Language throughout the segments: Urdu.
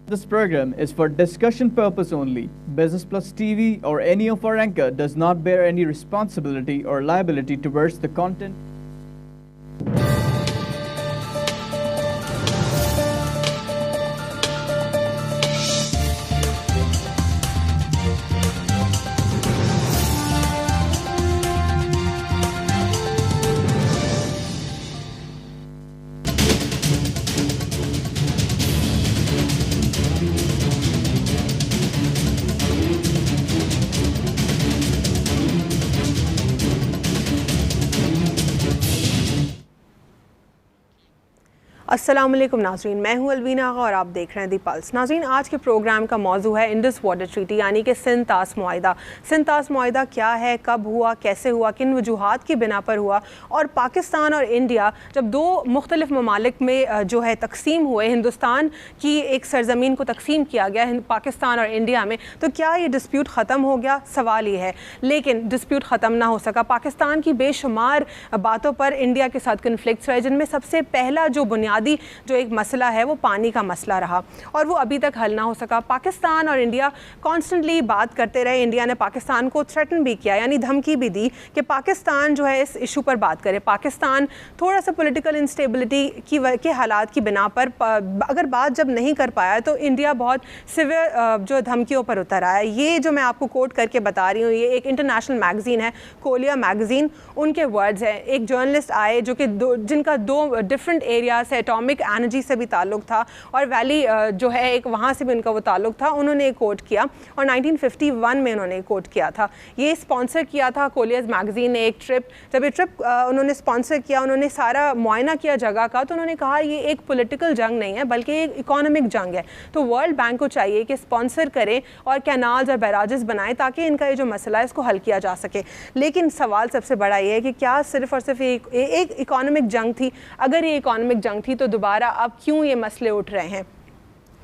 This program is for discussion purpose only. Business Plus TV or any of our anchor does not bear any responsibility or liability towards the content. السلام علیکم ناظرین، میں ہوں الوینا آغا اور آپ دیکھ رہے ہیں دی پلس۔ ناظرین، آج کے پروگرام کا موضوع ہے انڈس واٹر ٹریٹی یعنی کہ سندھ طاس معاہدہ۔ سندھ طاس معاہدہ کیا ہے، کب ہوا، کیسے ہوا، کن وجوہات کی بنا پر ہوا، اور پاکستان اور انڈیا جب دو مختلف ممالک میں جو ہے تقسیم ہوئے، ہندوستان کی ایک سرزمین کو تقسیم کیا گیا پاکستان اور انڈیا میں، تو کیا یہ ڈسپیوٹ ختم ہو گیا؟ سوال یہ ہے، لیکن ڈسپیوٹ ختم نہ ہو سکا۔ پاکستان کی بے شمار باتوں پر انڈیا کے ساتھ کنفلکٹس رہے، جن میں سب سے پہلا جو بنیادی جو ایک مسئلہ ہے وہ پانی کا مسئلہ رہا، اور وہ ابھی تک حل نہ ہو سکا۔ پاکستان اور انڈیا کانسٹنٹلی بات کرتے رہے، انڈیا نے پاکستان کو تھریٹن بھی کیا، یعنی دھمکی بھی دی کہ پاکستان جو ہے اس ایشو پر بات کرے۔ پاکستان تھوڑا سا پولیٹیکل انسٹیبلٹی کے حالات کی بنا پر اگر بات جب نہیں کر پایا تو انڈیا بہت سیویئر جو دھمکیوں پر اتر آیا۔ یہ جو میں آپ کو کوٹ کر کے بتا رہی ہوں، یہ ایک انٹرنیشنل میگزین ہے، کولیا میگزین، ان کے ورڈز ہیں۔ ایک جرنلسٹ آئے جو کہ جن کا دو ڈفرنٹ ایریاز ہے، ایٹامک انرجی سے بھی تعلق تھا اور ویلی جو ہے ایک وہاں سے بھی ان کا وہ تعلق تھا، انہوں نے کوٹ کیا اور 1951 میں انہوں نے کوٹ کیا تھا۔ یہ اسپانسر کیا تھا کولیاز میگزین نے ایک ٹرپ، جب یہ ٹرپ انہوں نے اسپانسر کیا، انہوں نے سارا معائنہ کیا جگہ کا، تو انہوں نے کہا یہ ایک پولیٹیکل جنگ نہیں ہے بلکہ ایک اکانومک جنگ ہے، تو ورلڈ بینک کو چاہیے کہ اسپانسر کرے اور کینالز اور بیراجز بنائے تاکہ ان کا یہ جو مسئلہ ہے اس کو حل کیا جا سکے۔ لیکن سوال سب سے بڑا یہ ہے کہ کیا صرف اور صرف ایک اکانومک جنگ تھی؟ اگر یہ اکانومک جنگ تھی تو دوبارہ اب کیوں یہ مسئلے اٹھ رہے ہیں؟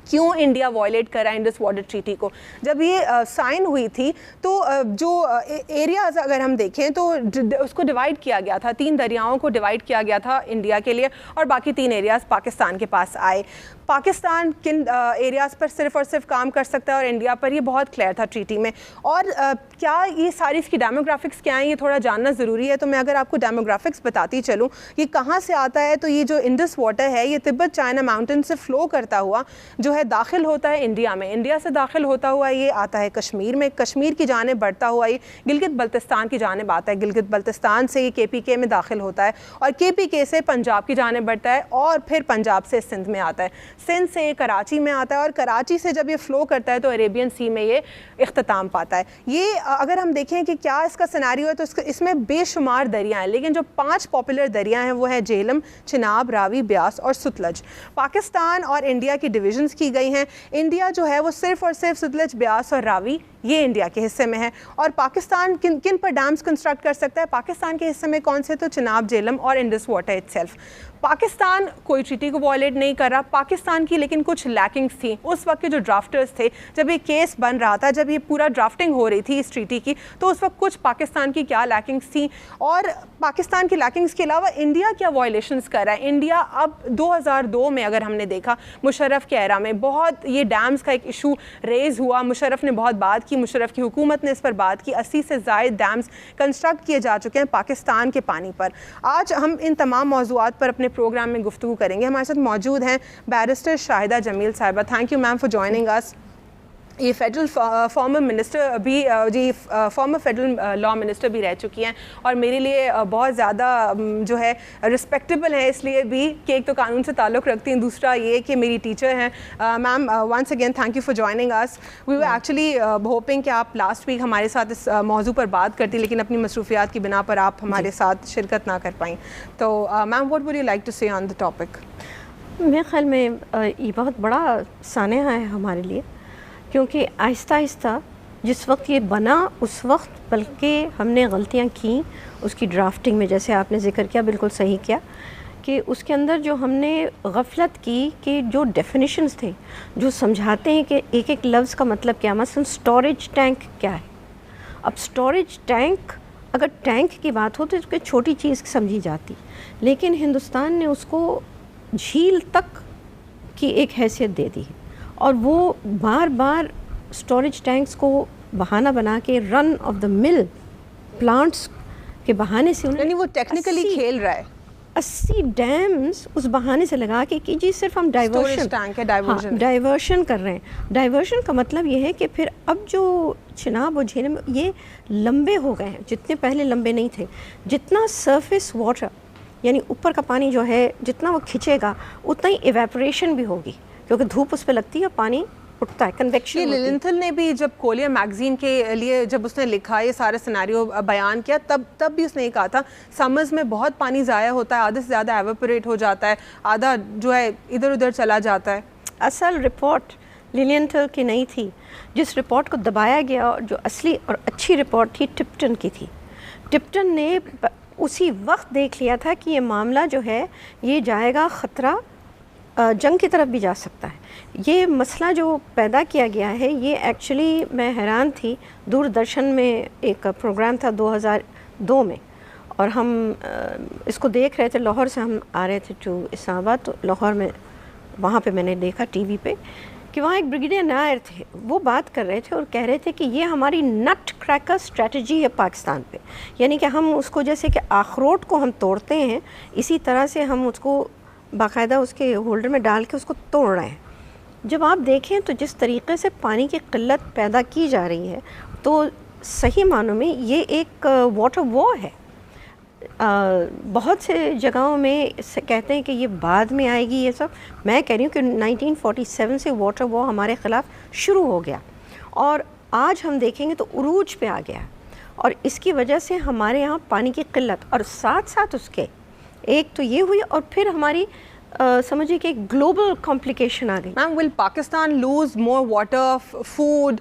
کیوں انڈیا وائلیٹ کر رہا ہے انڈس واٹر ٹریٹی کو؟ جب یہ سائن ہوئی تھی تو جو ایریاز اگر ہم دیکھیں تو اس کو ڈیوائڈ کیا گیا تھا، 3 دریاؤں کو ڈیوائڈ کیا گیا تھا انڈیا کے لیے، اور باقی 3 ایریاز پاکستان کے پاس آئے۔ پاکستان کن ایریاز پر صرف اور صرف کام کر سکتا ہے اور انڈیا پر یہ بہت کلیئر تھا ٹریٹی میں۔ اور کیا یہ ساری اس کی ڈیموگرافکس کیا ہیں، یہ تھوڑا جاننا ضروری ہے، تو میں اگر آپ کو ڈیموگرافکس بتاتی چلوں یہ کہاں سے آتا ہے، تو یہ جو انڈس واٹر ہے یہ تبت چائنا ماؤنٹین سے فلو کرتا ہوا جو ہے داخل ہوتا ہے انڈیا میں، انڈیا سے داخل ہوتا ہوا یہ آتا ہے کشمیر میں، کشمیر کی جانب بڑھتا ہوا یہ گلگت بلتستان کی جانب آتا ہے، گلگت بلتستان سے یہ KPK میں داخل ہوتا ہے اور KPK سے پنجاب کی جانب بڑھتا ہے اور پھر پنجاب سے سندھ میں آتا ہے، سندھ سے یہ کراچی میں آتا ہے اور کراچی سے جب یہ فلو کرتا ہے تو عربین سی میں یہ اختتام پاتا ہے۔ یہ اگر ہم دیکھیں کہ کیا اس کا سیناریو ہے تو اس میں بے شمار دریا ہیں، لیکن جو 5 پاپولر دریا ہیں وہ ہیں جہلم، چناب، راوی، بیاس اور ستلج۔ پاکستان اور انڈیا کی ڈویژنز کی گئی ہیں، انڈیا جو ہے وہ صرف اور صرف ستلج، بیاس اور راوی یہ انڈیا کے حصے میں ہے، اور پاکستان کن پر ڈیمز کنسٹرکٹ کر سکتا ہے؟ پاکستان کے حصے میں کون سے؟ تو چناب، جہلم اور Indus water it self. Pakistan کوئی ٹریٹی کو وائلیٹ نہیں کر رہا، پاکستان کی لیکن کچھ لیکنگس تھیں اس وقت کے جو ڈرافٹرز تھے، جب یہ کیس بن رہا تھا، جب یہ پورا ڈرافٹنگ ہو رہی تھی اس ٹریٹی کی، تو اس وقت کچھ پاکستان کی کیا لیکنگس تھیں، اور پاکستان کی لیکنگس کے علاوہ انڈیا کیا وائلیشنز کر رہا ہے؟ انڈیا اب 2002 میں اگر ہم نے دیکھا مشرف کے ایرا میں بہت یہ ڈیمز کا ایک ایشو ریز ہوا، مشرف نے بہت بات کی، مشرف کی حکومت نے اس پر بات کی، 80 سے زائد ڈیمز کنسٹرکٹ کیے جا چکے ہیں پاکستان کے پانی پر۔ آج ہم ان تمام موضوعات پر اپنے پروگرام میں گفتگو کریں گے۔ ہمارے ساتھ موجود ہیں بیرسٹر شاہدہ جمیل صاحبہ، thank you ma'am for joining us. یہ فیڈرل فارمر منسٹر بھی فارمر فیڈرل لا منسٹر بھی رہ چکی ہیں اور میرے لیے بہت زیادہ جو ہے رسپیکٹیبل ہے، اس لیے بھی کہ ایک تو قانون سے تعلق رکھتی ہیں، دوسرا یہ کہ میری ٹیچر ہیں۔ Ma'am once again thank you for joining us. We were actually hoping کہ آپ لاسٹ ویک ہمارے ساتھ اس موضوع پر بات کرتی، لیکن اپنی مصروفیات کی بنا پر آپ ہمارے ساتھ شرکت نہ کر پائیں، تو ma'am what would you like to say on the topic? میرے خیال میں یہ بہت بڑا سانحہ ہے ہمارے لیے، کیونکہ آہستہ آہستہ جس وقت یہ بنا اس وقت بلکہ ہم نے غلطیاں کیں اس کی ڈرافٹنگ میں، جیسے آپ نے ذکر کیا، بالکل صحیح کیا کہ اس کے اندر جو ہم نے غفلت کی کہ جو ڈیفینیشنز تھے جو سمجھاتے ہیں کہ ایک ایک لفظ کا مطلب کیا، مثلا سٹوریج ٹینک کیا ہے۔ اب سٹوریج ٹینک اگر ٹینک کی بات ہو تو اس کو چھوٹی چیز سمجھی جاتی، لیکن ہندوستان نے اس کو جھیل تک کی ایک حیثیت دے دی، اور وہ بار بار اسٹوریج ٹینکس کو بہانہ بنا کے رن آف دا مل پلانٹس کے بہانے سے یعنی وہ ٹیکنیکلی کھیل رہا ہے 80 ڈیمز اس بہانے سے لگا کے کہ جی صرف ہم ڈائیورشن کر رہے ہیں. ڈائیورشن کا مطلب یہ ہے کہ پھر اب جو چناب اور جھیلم یہ لمبے ہو گئے ہیں, جتنے پہلے لمبے نہیں تھے. جتنا سرفیس واٹر یعنی اوپر کا پانی جو ہے جتنا وہ کھینچے گا اتنا ہی ایویپوریشن بھی ہوگی, کیونکہ دھوپ اس پہ لگتی ہے, پانی اٹھتا ہے, کنویکشن. یہ للنتھل نے بھی جب کولیا میگزین کے لیے جب اس نے لکھا یہ سارے سیناریو بیان کیا تب بھی اس نے یہ کہا تھا سمرز میں بہت پانی ضائع ہوتا ہے, آدھے سے زیادہ ایویپوریٹ ہو جاتا ہے, آدھا جو ہے ادھر ادھر چلا جاتا ہے. اصل رپورٹ للنتھل کی نہیں تھی, جس رپورٹ کو دبایا گیا اور جو اصلی اور اچھی رپورٹ تھی ٹپٹن کی تھی. ٹپٹن نے اسی وقت دیکھ لیا تھا کہ یہ معاملہ جو ہے یہ جائے گا خطرہ جنگ کی طرف بھی جا سکتا ہے. یہ مسئلہ جو پیدا کیا گیا ہے یہ ایکچولی میں حیران تھی. دوردرشن میں ایک پروگرام تھا 2002 میں اور ہم اس کو دیکھ رہے تھے, لاہور سے ہم آ رہے تھے ٹو اسلام آباد. تو لاہور میں وہاں پہ میں نے دیکھا ٹی وی پہ کہ وہاں ایک بریگیڈیئر نائر تھے, وہ بات کر رہے تھے اور کہہ رہے تھے کہ یہ ہماری نٹ کریکر اسٹریٹجی ہے پاکستان پہ. یعنی کہ ہم اس کو جیسے کہ اخروٹ کو ہم توڑتے ہیں اسی طرح سے ہم اس کو باقاعدہ اس کے ہولڈر میں ڈال کے اس کو توڑ رہے ہیں. جب آپ دیکھیں تو جس طریقے سے پانی کی قلت پیدا کی جا رہی ہے تو صحیح معنوں میں یہ ایک واٹر وار ہے. بہت سے جگہوں میں کہتے ہیں کہ یہ بعد میں آئے گی یہ سب. میں کہہ رہی ہوں کہ 1947 سے واٹر وار ہمارے خلاف شروع ہو گیا اور آج ہم دیکھیں گے تو عروج پہ آ گیا. اور اس کی وجہ سے ہمارے یہاں پانی کی قلت اور ساتھ ساتھ اس کے ایک تو یہ ہوئی اور پھر ہماری سمجھیے کہ گلوبل کمپلیکیشن آ گئی. Ma'am will Pakistan lose more water, food,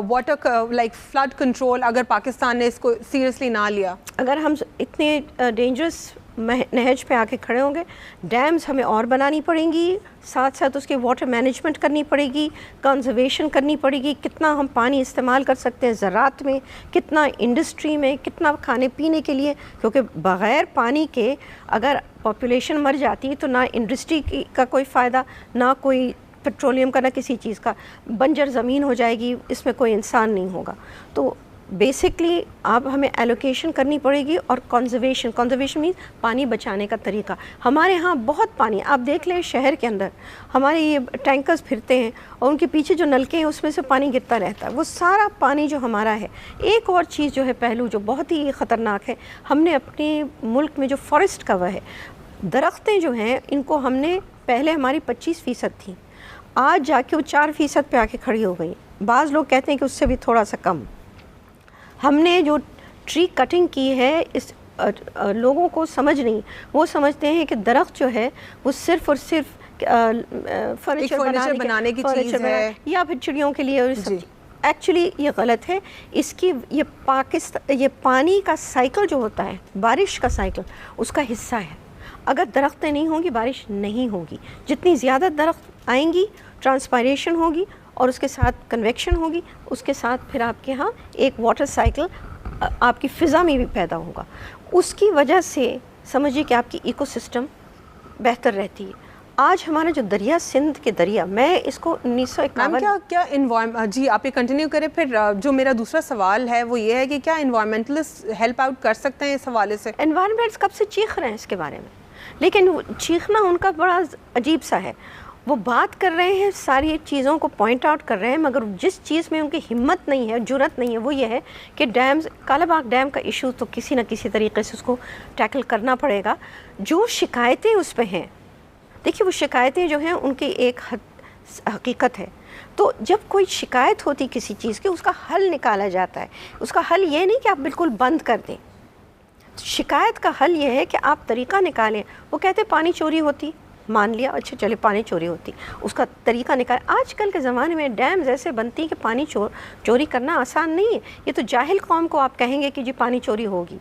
water like flood control اگر پاکستان نے اس کو سیریسلی نہ لیا؟ اگر ہم اتنے ڈینجرس نہج پہ آ کے کھڑے ہوں گے, ڈیمز ہمیں اور بنانی پڑیں گی, ساتھ ساتھ اس کے واٹر مینجمنٹ کرنی پڑے گی, کنزرویشن کرنی پڑے گی, کتنا ہم پانی استعمال کر سکتے ہیں زراعت میں, کتنا انڈسٹری میں, کتنا کھانے پینے کے لیے. کیونکہ بغیر پانی کے اگر پاپولیشن مر جاتی تو نہ انڈسٹری کا کوئی فائدہ, نہ کوئی پیٹرولیم کا, نہ کسی چیز کا. بنجر زمین ہو جائے گی, اس میں کوئی انسان نہیں ہوگا. تو بیسکلی اب ہمیں ایلوکیشن کرنی پڑے گی اور کنزرویشن مینس پانی بچانے کا طریقہ. ہمارے ہاں بہت پانی, آپ دیکھ لیں شہر کے اندر ہمارے یہ ٹینکرز پھرتے ہیں اور ان کے پیچھے جو نلکے ہیں اس میں سے پانی گرتا رہتا ہے. وہ سارا پانی جو ہمارا ہے. ایک اور چیز جو ہے پہلو جو بہت ہی خطرناک ہے, ہم نے اپنے ملک میں جو فارسٹ کور ہے, درختیں جو ہیں ان کو ہم نے پہلے ہماری 25% تھیں, آج جا کے وہ 4% پہ آ کے کھڑی ہو گئی. بعض لوگ کہتے ہیں کہ اس سے بھی تھوڑا سا کم. ہم نے جو ٹری کٹنگ کی ہے اس لوگوں کو سمجھ نہیں, وہ سمجھتے ہیں کہ درخت جو ہے وہ صرف اور صرف فرنیچر بنانے کی چیز ہے یا پھر چڑیوں کے لیے. ایکچولی یہ غلط ہے. اس کی یہ پانی کا سائیکل جو ہوتا ہے, بارش کا سائیکل, اس کا حصہ ہے. اگر درختیں نہیں ہوں گی بارش نہیں ہوگی. جتنی زیادہ درخت آئیں گی ٹرانسپائریشن ہوگی اور اس کے ساتھ کنویکشن ہوگی, اس کے ساتھ پھر آپ کے ہاں ایک واٹر سائیکل آپ کی فضا میں بھی پیدا ہوگا. اس کی وجہ سے سمجھیے کہ آپ کی ایکو سسٹم بہتر رہتی ہے. آج ہمارا جو دریا سندھ کے دریا, میں اس کو 1951 کیا انوائرمنٹ, جی آپ یہ کنٹینیو کریں. پھر جو میرا دوسرا سوال ہے وہ یہ ہے کہ کیا انوائرمنٹلسٹ ہیلپ آؤٹ کر سکتے ہیں اس حوالے سے؟ انوائرمنٹس کب سے چیخ رہے ہیں اس کے بارے میں, لیکن چیخنا ان کا بڑا عجیب سا ہے. وہ بات کر رہے ہیں, ساری چیزوں کو پوائنٹ آؤٹ کر رہے ہیں, مگر جس چیز میں ان کی ہمت نہیں ہے, جرأت نہیں ہے, وہ یہ ہے کہ ڈیمز, کالا باغ ڈیم کا ایشو تو کسی نہ کسی طریقے سے اس کو ٹیکل کرنا پڑے گا. جو شکایتیں اس پہ ہیں, دیکھیے وہ شکایتیں جو ہیں ان کی ایک حقیقت ہے. تو جب کوئی شکایت ہوتی کسی چیز کی, اس کا حل نکالا جاتا ہے. اس کا حل یہ نہیں کہ آپ بالکل بند کر دیں. شکایت کا حل یہ ہے کہ آپ طریقہ نکالیں. وہ کہتے پانی چوری ہوتی, مان لیا, اچھا چلے پانی چوری ہوتی, اس کا طریقہ نکال. آج کل کے زمانے میں ڈیمز ایسے بنتی کہ پانی چوری کرنا آسان نہیں ہے. یہ تو جاہل قوم کو آپ کہیں گے کہ جی پانی چوری ہوگی.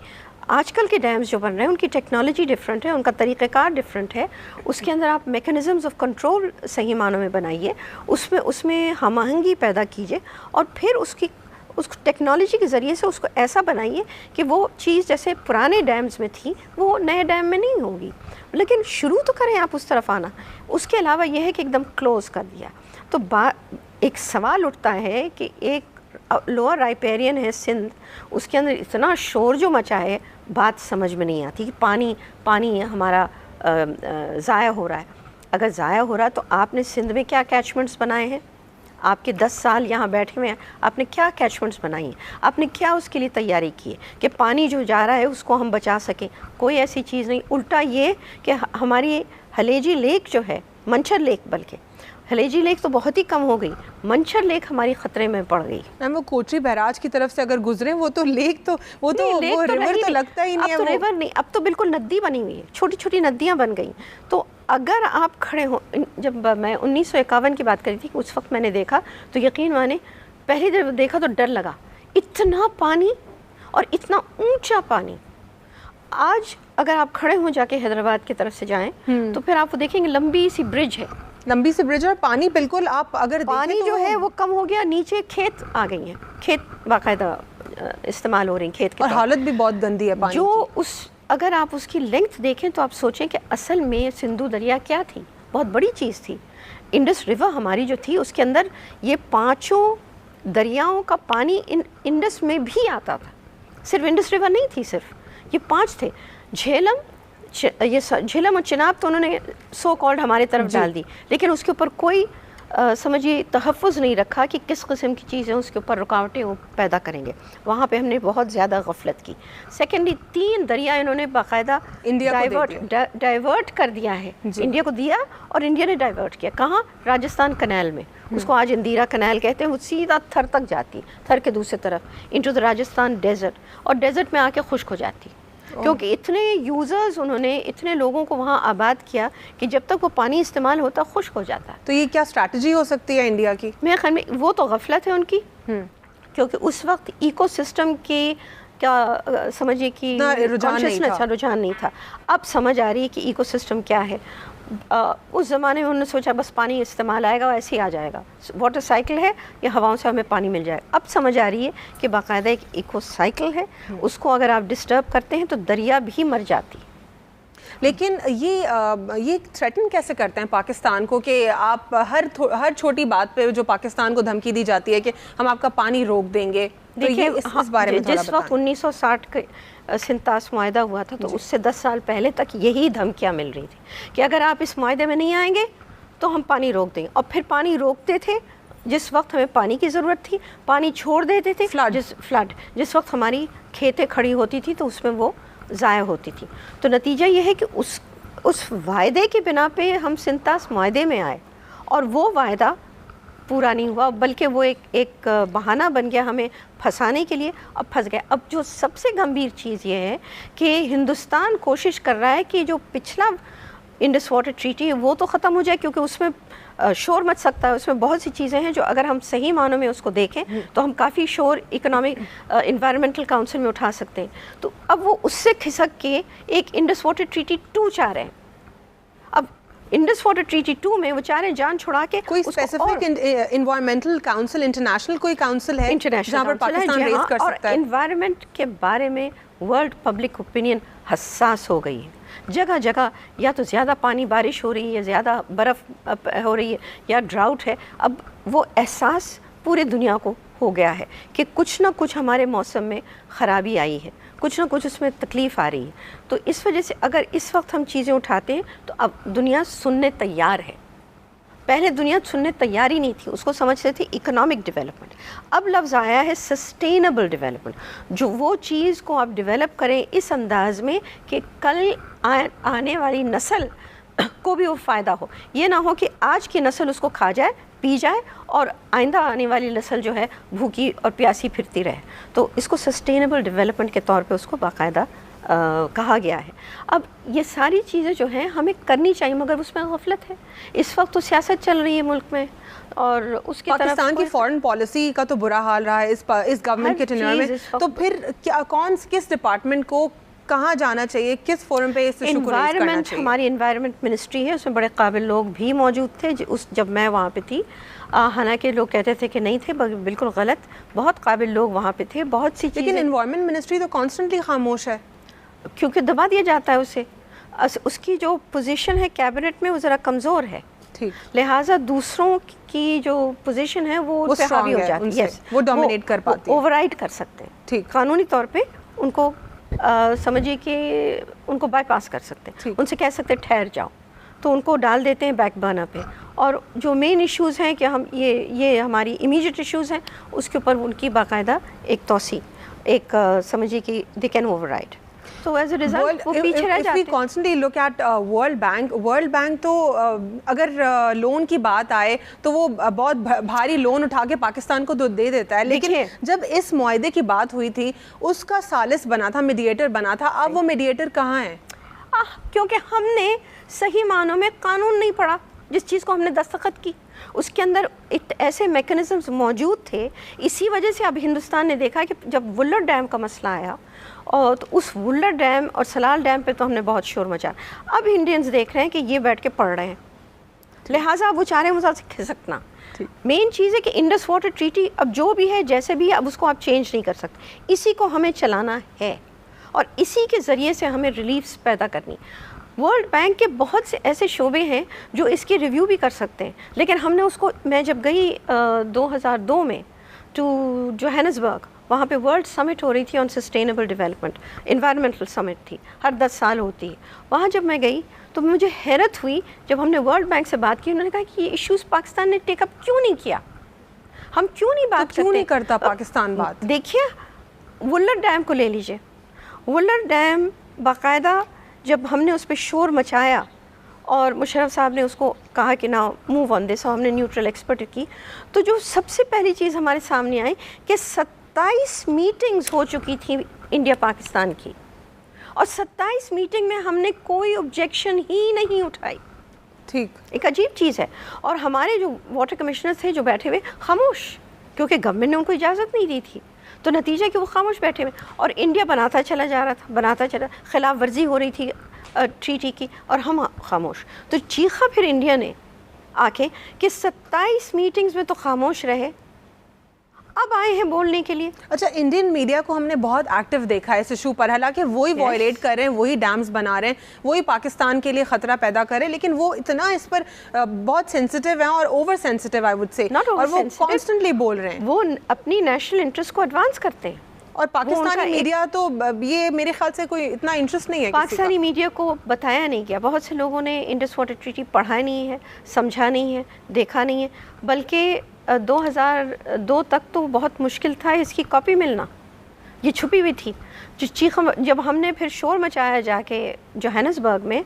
آج کل کے ڈیمز جو بن رہے ہیں ان کی ٹیکنالوجی ڈفرینٹ ہے, ان کا طریقہ کار ڈفرینٹ ہے. اس کے اندر آپ میکینزمز آف کنٹرول صحیح معنوں میں بنائیے, اس میں ہم آہنگی پیدا کیجیے, اور پھر اس ٹیکنالوجی کے ذریعے سے اس کو ایسا بنائیے کہ وہ چیز جیسے پرانے ڈیمز میں تھی وہ نئے ڈیم میں نہیں ہوگی. لیکن شروع تو کریں آپ اس طرف آنا. اس کے علاوہ یہ ہے کہ ایک دم کلوز کر دیا. تو ایک سوال اٹھتا ہے کہ ایک لوور رائپیرین ہے سندھ، اس کے اندر اتنا شور جو مچا ہے، بات سمجھ میں نہیں آتی کہ پانی ہمارا ضائع ہو رہا ہے. اگر ضائع ہو رہا ہے تو آپ نے سندھ میں کیا کیچمنٹس بنائے ہیں؟ آپ کے 10 سال یہاں بیٹھے ہوئے ہیں، آپ نے کیا کیچمنٹس بنائی ہیں؟ آپ نے کیا اس کے لیے تیاری کی ہے کہ پانی جو جا رہا ہے اس کو ہم بچا سکیں؟ کوئی ایسی چیز نہیں. الٹا یہ کہ ہماری ہلیجی لیک جو ہے، منچر لیک، بلکہ ہلیجی لیک تو بہت ہی کم ہو گئی، منچر لیک ہماری خطرے میں پڑ گئی. میم وہ کوچی بیراج کی طرف سے اگر گزرے وہ تو لیک تو وہ ریور تو لگتا ہی نہیں ہے. اب تو ریور نہیں، اب تو بالکل ندی بنی ہوئی ہے، چھوٹی چھوٹی ندیاں بن گئی. تو اگر آپ کھڑے ہوں، جب میں 1951 کی بات کری تھی کہ اس وقت میں نے دیکھا تو یقین مانے پہلی جب دیکھا تو ڈر لگا، اتنا پانی اور اتنا اونچا پانی. آج اگر آپ کھڑے ہوں جا کے حیدرآباد کی طرف سے جائیں تو پھر آپ دیکھیں گے لمبی سی برج ہے، لمبی سی برج، اور پانی بالکل آپ اگر پانی جو ہے وہ کم ہو گیا. نیچے کھیت آ گئی ہیں، کھیت باقاعدہ استعمال ہو رہی ہیں کھیت کے، اور حالت بھی بہت گندی ہے پانی جو اگر آپ اس کی لینتھ دیکھیں تو آپ سوچیں کہ اصل میں سندھو دریا کیا تھی، بہت بڑی چیز تھی. انڈس ریور ہماری جو تھی اس کے اندر یہ 5 دریاؤں کا پانی انڈس میں بھی آتا تھا. صرف انڈس ریور نہیں تھی، صرف یہ 5 تھے. جھیلم اور چناب تو انہوں نے سو کالڈ ہمارے طرف ڈال دی، لیکن اس کے اوپر کوئی سمجھیے تحفظ نہیں رکھا کہ کس قسم کی چیزیں اس کے اوپر رکاوٹیں پیدا کریں گے. وہاں پہ ہم نے بہت زیادہ غفلت کی. سیکنڈلی 3 دریا انہوں نے باقاعدہ ڈائیورٹ کر دیا ہے، انڈیا کو دیا اور انڈیا نے ڈائیورٹ کیا. کہاں؟ راجستھان کنال میں، اس کو آج اندیرا کنال کہتے ہیں. وہ سیدھا تھر تک جاتی، تھر کے دوسری طرف انٹو دا راجستھان ڈیزرٹ، اور ڈیزرٹ میں آ کے خشک ہو جاتی. کیونکہ اتنے یوزرز انہوں نے اتنے لوگوں کو وہاں آباد کیا کہ جب تک وہ پانی استعمال ہوتا خشک ہو جاتا. تو یہ کیا اسٹریٹجی ہو سکتی ہے انڈیا کی؟ میرے خیال میں وہ تو غفلت ہے ان کی، کیونکہ اس وقت ایکو سسٹم کی کیا سمجھیے کہ رجحان نہیں تھا. اب سمجھ آ رہی ہے کہ ایکو سسٹم کیا ہے. اس زمانے میں انہوں نے سوچا بس پانی استعمال آئے گا ایسے ہی آ جائے گا، واٹر سائیکل ہے، یا ہواؤں سے ہمیں پانی مل جائے گا. اب سمجھ آ رہی ہے کہ باقاعدہ ایک ایکو سائیکل ہے، اس کو اگر آپ ڈسٹرب کرتے ہیں تو دریا بھی مر جاتی. لیکن یہ تھریٹن کیسے کرتے ہیں پاکستان کو کہ آپ ہر چھوٹی بات پہ جو پاکستان کو دھمکی دی جاتی ہے کہ ہم آپ کا پانی روک دیں گے؟ دیکھیے اس بارے میں جس وقت 1960 کے سنتاس معاہدہ ہوا تھا تو اس سے 10 سال پہلے تک یہی دھمکیاں مل رہی تھی کہ اگر آپ اس معاہدے میں نہیں آئیں گے تو ہم پانی روک دیں گے. اور پھر پانی روکتے تھے جس وقت ہمیں پانی کی ضرورت تھی، پانی چھوڑ دیتے تھے فلڈ جس وقت ہماری کھیتیں کھڑی ہوتی تھی تو اس میں وہ ضائع ہوتی تھی. تو نتیجہ یہ ہے کہ اس وعدے کی بنا پہ ہم سنتاس معاہدے میں آئے اور وہ وعدہ پورا نہیں ہوا، بلکہ وہ ایک بہانہ بن گیا ہمیں پھنسانے کے لیے. اب پھنس گئے. اب جو سب سے گمبھیر چیز یہ ہے کہ ہندوستان کوشش کر رہا ہے کہ جو پچھلا انڈس واٹر ٹریٹی ہے وہ تو ختم ہو جائے، کیونکہ اس میں شور مچ سکتا ہے. اس میں بہت سی چیزیں ہیں جو اگر ہم صحیح معنوں میں اس کو دیکھیں تو ہم کافی شور اکنامک انوائرمنٹل کاؤنسل میں اٹھا سکتے ہیں. تو اب وہ اس سے کھسک کے ایک انڈس واٹر ٹریٹی 2 چاہ رہے ہیں. اب انڈس واٹر ٹریٹی 2 میں وہ چاہ رہے ہیں جان چھڑا کے کوئی اسپیسیفک انوائرمنٹل کاؤنسل، انٹرنیشنل کوئی کاؤنسل ہے جہاں پر پاکستان ریز کر سکتا ہے؟ انوائرمنٹ کے بارے میں ورلڈ پبلک اوپینین حساس ہو گئی ہے. جگہ جگہ یا تو زیادہ پانی بارش ہو رہی ہے یا زیادہ برف ہو رہی ہے یا ڈراؤٹ ہے. اب وہ احساس پورے دنیا کو ہو گیا ہے کہ کچھ نہ کچھ ہمارے موسم میں خرابی آئی ہے، کچھ نہ کچھ اس میں تکلیف آ رہی ہے. تو اس وجہ سے اگر اس وقت ہم چیزیں اٹھاتے ہیں تو اب دنیا سننے تیار ہے. پہلے دنیا سننے تیار ہی نہیں تھی، اس کو سمجھتے تھے اکنامک ڈیولپمنٹ. اب لفظ آیا ہے سسٹینیبل ڈیولپمنٹ، جو وہ چیز کو آپ ڈیولپ کریں اس انداز میں کہ کل آنے والی نسل کو بھی وہ فائدہ ہو. یہ نہ ہو کہ آج کی نسل اس کو کھا جائے پی جائے اور آئندہ آنے والی نسل جو ہے بھوکی اور پیاسی پھرتی رہے. تو اس کو سسٹینیبل ڈیولپمنٹ کے طور پہ اس کو باقاعدہ کہا گیا ہے. اب یہ ساری چیزیں جو ہیں ہمیں کرنی چاہیے، مگر اس میں غفلت ہے. اس وقت تو سیاست چل رہی ہے ملک میں اور اس کی پاکستان کی فارن پالیسی کا تو برا حال رہا ہے اس گورنمنٹ کے ٹینیور میں. تو پھر کس ڈپارٹمنٹ کو کہاں جانا چاہیے، کس فورم پہ اس ایشو کو ریز کرنا چاہیے؟ ہماری انوائرمنٹ منسٹری ہے، اس میں بڑے قابل لوگ بھی موجود تھے جب میں وہاں پہ تھی. حالانکہ لوگ کہتے تھے کہ نہیں تھے، بالکل غلط. بہت قابل لوگ وہاں پہ تھے. بہت سی چیزیں، لیکن انوائرمنٹ منسٹری تو کانسٹنٹلی خاموش ہے کیونکہ دبا دیا جاتا ہے اسے. اس کی جو پوزیشن ہے کیبنٹ میں وہ ذرا کمزور ہے. لہٰذا دوسروں کی جو پوزیشن ہے وہ ان پہ حاوی ہو جاتی ہے, وہ ڈومینیٹ کر پاتی ہے, اوور رائڈ کر سکتے ہیں. ٹھیک, قانونی طور پہ ان کو سمجھیے کہ ان کو بائی پاس کر سکتے ہیں, ان سے کہہ سکتے ہیں ٹھہر جاؤ, تو ان کو ڈال دیتے ہیں بیک برنر پہ. اور جو مین ایشوز ہیں کہ ہم یہ ہماری امیجیٹ ایشوز ہیں, اس کے اوپر ان کی باقاعدہ ایک توسیع, ایک سمجھیے کہ they can over ride. So as a result وہ پیچھے رہ جاتے ہیں. We constantly look at World Bank تو اگر لون کی بات آئے تو وہ بہت بھاری لون اٹھا کے پاکستان کو دے دیتا ہے, لیکن جب اس معاہدے کی بات ہوئی تھی اس کا ثالث بنا تھا, میڈیٹر بنا تھا, اب وہ میڈیٹر کہاں ہے؟ کیونکہ ہم نے صحیح معنوں میں قانون نہیں پڑھا. جس چیز کو ہم نے دستخط کی اس کے اندر ایسے میکنزمز موجود تھے. اسی وجہ سے اب ہندوستان نے دیکھا کہ جب وولر ڈیم کا مسئلہ آیا اور تو اس وولر ڈیم اور سلال ڈیم پہ تو ہم نے بہت شور مچایا. اب انڈینز دیکھ رہے ہیں کہ یہ بیٹھ کے پڑھ رہے ہیں, لہٰذا وہ چاہ رہے ہیں مزاج سے کھسکنا. مین چیز ہے کہ انڈس واٹر ٹریٹی اب جو بھی ہے جیسے بھی ہے اب اس کو آپ چینج نہیں کر سکتے. اسی کو ہمیں چلانا ہے اور اسی کے ذریعے سے ہمیں ریلیفز پیدا کرنی. ورلڈ بینک کے بہت سے ایسے شعبے ہیں جو اس کی ریویو بھی کر سکتے ہیں, لیکن ہم نے اس کو, میں جب گئی 2002 میں ٹو جوہانسبرگ, وہاں پہ ورلڈ سمٹ ہو رہی تھی آن سسٹینیبل ڈیولپمنٹ, انوائرمنٹل سمٹ تھی, ہر 10 سال ہوتی ہے. وہاں جب میں گئی تو مجھے حیرت ہوئی جب ہم نے ورلڈ بینک سے بات کی, انہوں نے کہا کہ یہ ایشوز پاکستان نے ٹیک اپ کیوں نہیں کیا, ہم کیوں نہیں بات کیوں نہیں کرتا پاکستان بات. دیکھیے وولر ڈیم کو لے لیجیے, وولر ڈیم باقاعدہ جب ہم نے اس پہ شور مچایا اور مشرف صاحب نے اس کو کہا کہ نا موو آن دس, ہم نے نیوٹرل ایکسپرٹ کی, تو جو سب سے پہلی چیز ہمارے سامنے آئی کہ 27 میٹنگز ہو چکی تھی انڈیا پاکستان کی, اور 27 میٹنگ میں ہم نے کوئی آبجیکشن ہی نہیں اٹھائی. ٹھیک, ایک عجیب چیز ہے. اور ہمارے جو واٹر کمشنر تھے جو بیٹھے ہوئے خاموش, کیونکہ گورنمنٹ نے ان کو اجازت نہیں دی تھی, تو نتیجہ کہ وہ خاموش بیٹھے ہوئے, اور انڈیا بناتا چلا جا رہا تھا, بناتا چلا, خلاف ورزی ہو رہی تھی ٹریٹی کی, اور ہم خاموش. تو چیخا پھر انڈیا نے آ کے کہ 27 میٹنگز میں تو خاموش رہے, اب آئے ہیں بولنے کے لیے. اچھا, انڈین میڈیا کو ہم نے بہت ایکٹیو دیکھا ہے اس ایشو پر, حالانکہ وہی وائلیٹ کر رہے ہیں, وہی ڈیمز بنا رہے ہیں, وہی پاکستان کے لیے خطرہ پیدا کر رہے ہیں, لیکن وہ اتنا اس پر بہت سینسٹیو ہیں اور over sensitive I would say, اور وہ کانسٹنٹلی بول رہے ہیں, وہ اپنی نیشنل انٹرسٹ کو ایڈوانس کرتے ہیں. اور پاکستانی میڈیا تو یہ میرے خیال سے کوئی اتنا انٹرسٹ نہیں ہے, پاکستانی میڈیا کو بتایا نہیں گیا. بہت سے لوگوں نے انڈس واٹر ٹریٹی پڑھا نہیں ہے, سمجھا نہیں ہے, دیکھا نہیں ہے, بلکہ 2002 تک تو بہت مشکل تھا اس کی کاپی ملنا, یہ چھپی ہوئی تھی. جب ہم نے پھر شور مچایا جا کے جوہانسبرگ میں,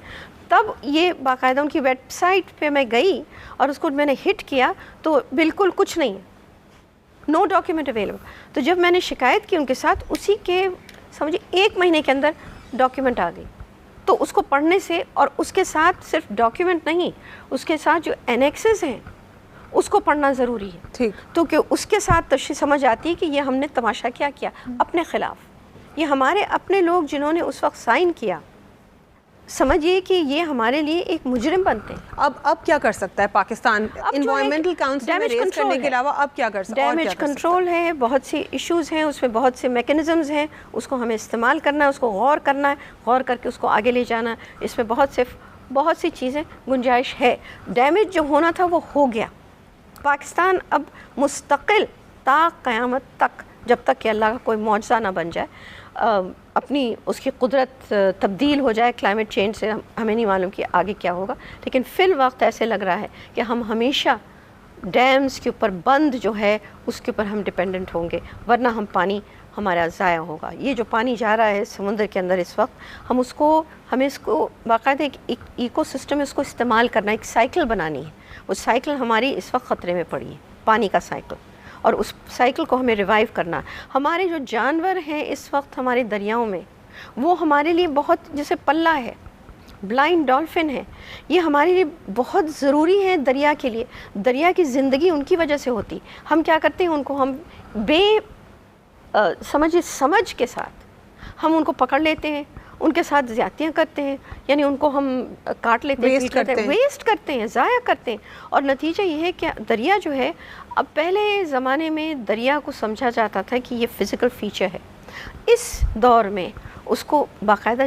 تب یہ باقاعدہ ان کی ویب سائٹ پہ میں گئی اور اس کو میں نے ہٹ کیا تو بالکل کچھ نہیں ہے, نو ڈاکیومنٹ اویلیبل. تو جب میں نے شکایت کی ان کے ساتھ, اسی کے سمجھے 1 مہینے کے اندر ڈاکیومنٹ آ گئی. تو اس کو پڑھنے سے, اور اس کے ساتھ صرف ڈاکیومنٹ نہیں, اس کے ساتھ جو اینیکسز ہیں اس کو پڑھنا ضروری ہے. ٹھیک, تو کہ اس کے ساتھ تشریح سمجھ آتی ہے کہ یہ ہم نے تماشا کیا اپنے خلاف. یہ ہمارے اپنے لوگ جنہوں نے اس وقت سائن کیا, سمجھیے کہ یہ ہمارے لیے ایک مجرم بنتے ہیں. اب کیا کر سکتا ہے پاکستان انوائرمنٹل کاؤنسل میں ریز کرنے کے علاوہ؟ اب کیا کر سکتا ہے؟ ڈیمیج کنٹرول ہے, بہت سی ایشوز ہیں, اس میں بہت سے میکنزمز ہیں, اس کو ہمیں استعمال کرنا ہے, اس کو غور کرنا ہے, غور کر کے اس کو آگے لے جانا ہے. اس میں بہت سی چیزیں گنجائش ہے. ڈیمیج جو ہونا تھا وہ ہو گیا. پاکستان اب مستقل تا قیامت تک, جب تک کہ اللہ کا کوئی معجزہ نہ بن جائے, اپنی اس کی قدرت تبدیل ہو جائے کلائمیٹ چینج سے, ہمیں نہیں معلوم کہ آگے کیا ہوگا, لیکن فی الوقت ایسے لگ رہا ہے کہ ہم ہمیشہ ڈیمز کے اوپر, بند جو ہے اس کے اوپر ہم ڈپینڈنٹ ہوں گے, ورنہ پانی ہمارا ضائع ہوگا. یہ جو پانی جا رہا ہے سمندر کے اندر اس وقت, ہمیں اس کو باقاعدہ ایک ایکو سسٹم اس کو استعمال کرنا, ایک سائیکل بنانی ہے. وہ سائیکل ہماری اس وقت خطرے میں پڑی ہے, پانی کا سائیکل, اور اس سائیکل کو ہمیں ریوائیو کرنا. ہمارے جو جانور ہیں اس وقت ہمارے دریاؤں میں, وہ ہمارے لیے بہت, جیسے پلہ ہے, بلائنڈ ڈالفن ہے, یہ ہمارے لیے بہت ضروری ہے دریا کے لیے. دریا کی زندگی ان کی وجہ سے ہوتی. ہم کیا کرتے ہیں, ان کو ہم سمجھ کے ساتھ ہم ان کو پکڑ لیتے ہیں, ان کے ساتھ زیادتیاں کرتے ہیں, یعنی ان کو ہم کاٹ لیتے ہیں, ویسٹ کرتے ہیں, ضائع کرتے ہیں. اور نتیجہ یہ ہے کہ دریا جو ہے, اب پہلے زمانے میں دریا کو سمجھا جاتا تھا کہ یہ فزیکل فیچر ہے. اس دور میں اس کو باقاعدہ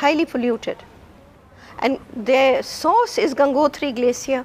highly polluted and their source is Gangotri glacier.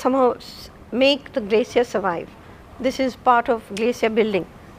somehow make the glacier survive. This is part of glacier building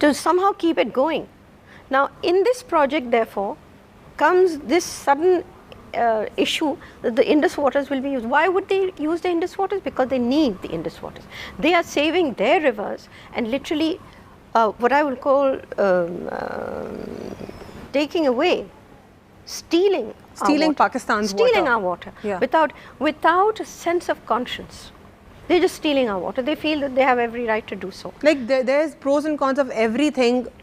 to somehow keep it going. Now in this project therefore comes this sudden issue that the Indus waters will be used. Why would they use the Indus waters? Because they need the Indus waters. They are saving their rivers and literally what I will call taking away, stealing Pakistan's water. Stealing our water, yeah. without a sense of conscience. They're just stealing our water. They feel that they have every right to do so. Like there's pros and cons of everything.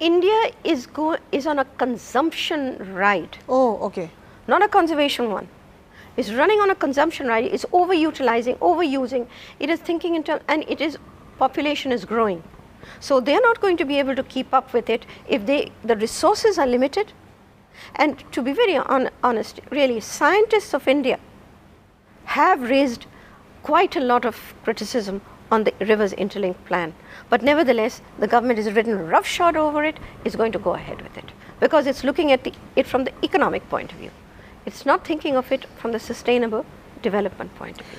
India is on a consumption ride. Oh, okay. Not a conservation one. It's running on a consumption ride. It's overutilizing, overusing. It is thinking in terms, and population is growing. So they are not going to be able to keep up with it if the resources are limited. And to be very honest, really, scientists of India have raised quite a lot of criticism on the Rivers Interlink plan. But nevertheless, the government has written roughshod over it, is going to go ahead with it. Because it's looking at it from the economic point of view. It's not thinking of it from the sustainable development point of view.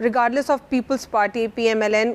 regardless of People's Party, PMLN,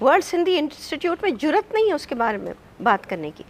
world Sindhi institute میں جرت نہیں ہے اس کے بارے میں بات کرنے کی.